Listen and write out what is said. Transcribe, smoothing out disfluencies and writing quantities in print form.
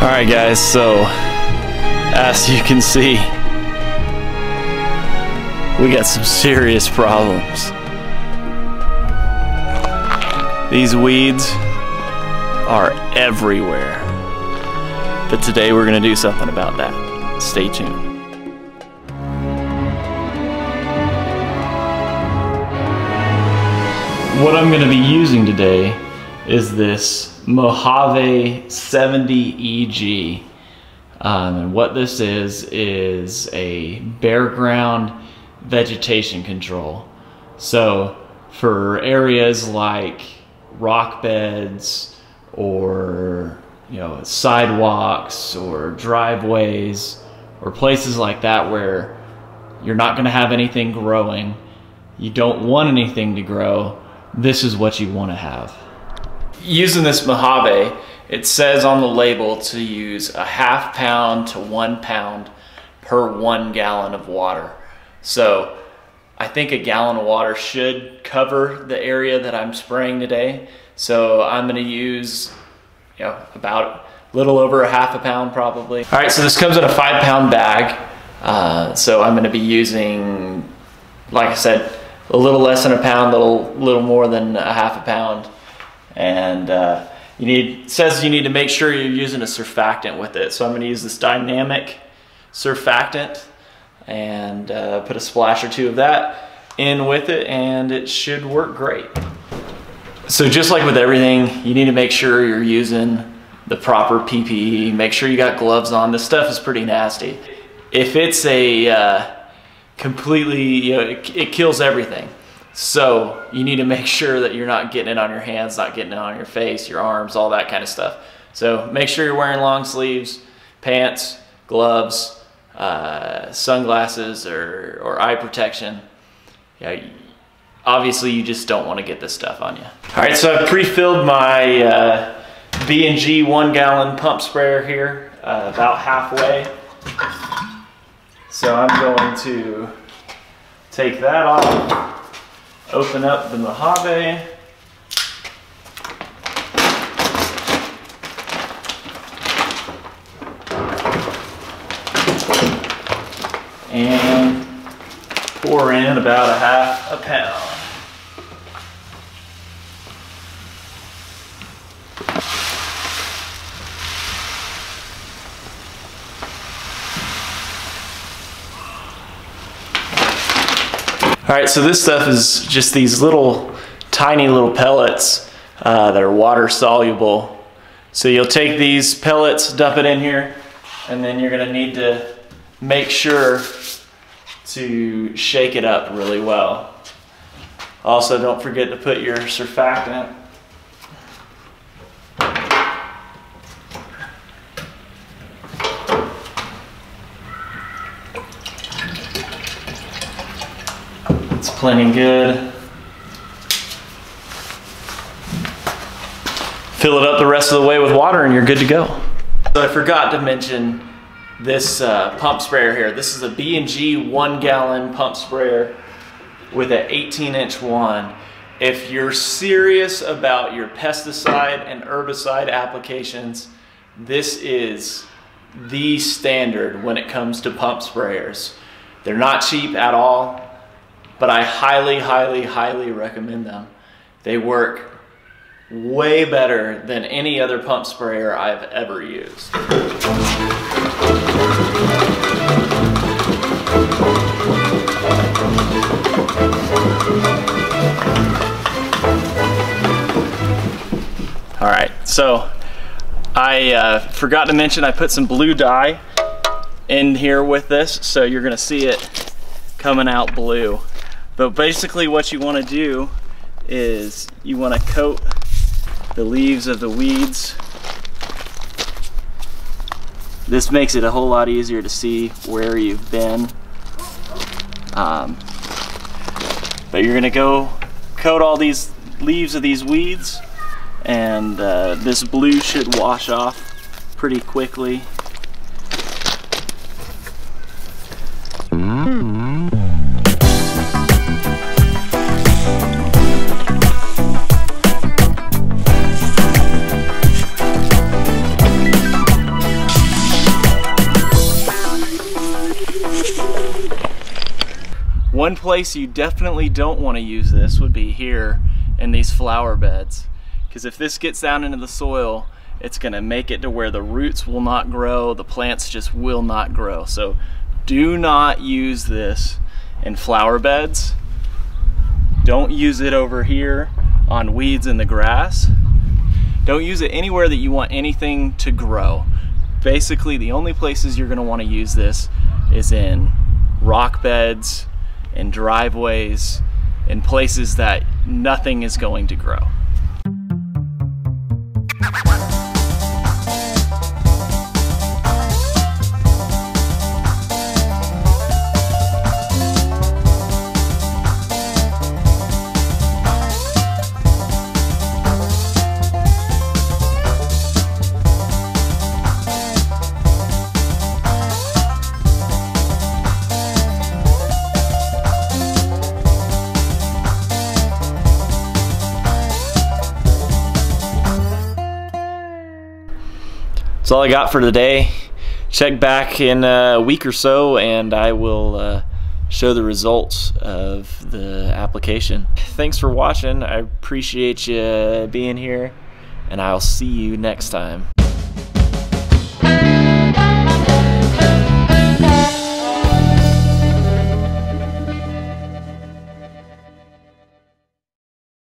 Alright guys, so as you can see, we got some serious problems. These weeds are everywhere. But today we're going to do something about that. Stay tuned. What I'm going to be using today is this Mojave 70 EG. And what this is a bareground vegetation control. So for areas like rock beds or sidewalks or driveways or places like that where you're not going to have anything growing, you don't want anything to grow, this is what you want to have. Using this Mojave, it says on the label to use a ½ pound to 1 pound per 1 gallon of water. So I think a gallon of water should cover the area that I'm spraying today. So I'm going to use about a little over a ½ pound probably. All right, so this comes in a 5 pound bag. So I'm going to be using, like I said, a little less than a pound, little more than a ½ pound. And it says you need to make sure you're using a surfactant with it. So I'm going to use this dynamic surfactant and put a splash or two of that in with it, and it should work great. So just like with everything, you need to make sure you're using the proper PPE. Make sure you got gloves on. This stuff is pretty nasty. If it's a completely, it kills everything. So you need to make sure that you're not getting it on your hands, not getting it on your face, your arms, all that kind of stuff. So make sure you're wearing long sleeves, pants, gloves, sunglasses or eye protection. Obviously you just don't want to get this stuff on you. All right, so I've pre-filled my B&G 1 gallon pump sprayer here, about halfway. So I'm going to take that off, open up the Mojave, and pour in about a ½ pound. All right, so this stuff is just these tiny little pellets that are water soluble. So you'll take these pellets, dump it in here, and then you're gonna need to make sure to shake it up really well. Also, don't forget to put your surfactant. It's plenty good. Fill it up the rest of the way with water and you're good to go. So I forgot to mention this pump sprayer here. This is a B&G 1 gallon pump sprayer with an 18-inch wand. If you're serious about your pesticide and herbicide applications, this is the standard when it comes to pump sprayers. They're not cheap at all, but I highly, highly, highly recommend them. They work way better than any other pump sprayer I've ever used. All right, so I forgot to mention I put some blue dye in here with this, so you're gonna see it coming out blue. But basically what you want to do is you want to coat the leaves of the weeds. This makes it a whole lot easier to see where you've been. But you're going to go coat all these leaves of these weeds, and this blue should wash off pretty quickly. One place you definitely don't want to use this would be here in these flower beds, because if this gets down into the soil, it's going to make it to where the roots will not grow, the plants just will not grow. So do not use this in flower beds. Don't use it over here on weeds in the grass. Don't use it anywhere that you want anything to grow. Basically, the only places you're going to want to use this is in rock beds, in driveways, in places that nothing is going to grow. That's all I got for today. Check back in a week or so and I will show the results of the application. Thanks for watching. I appreciate you being here, and I'll see you next time.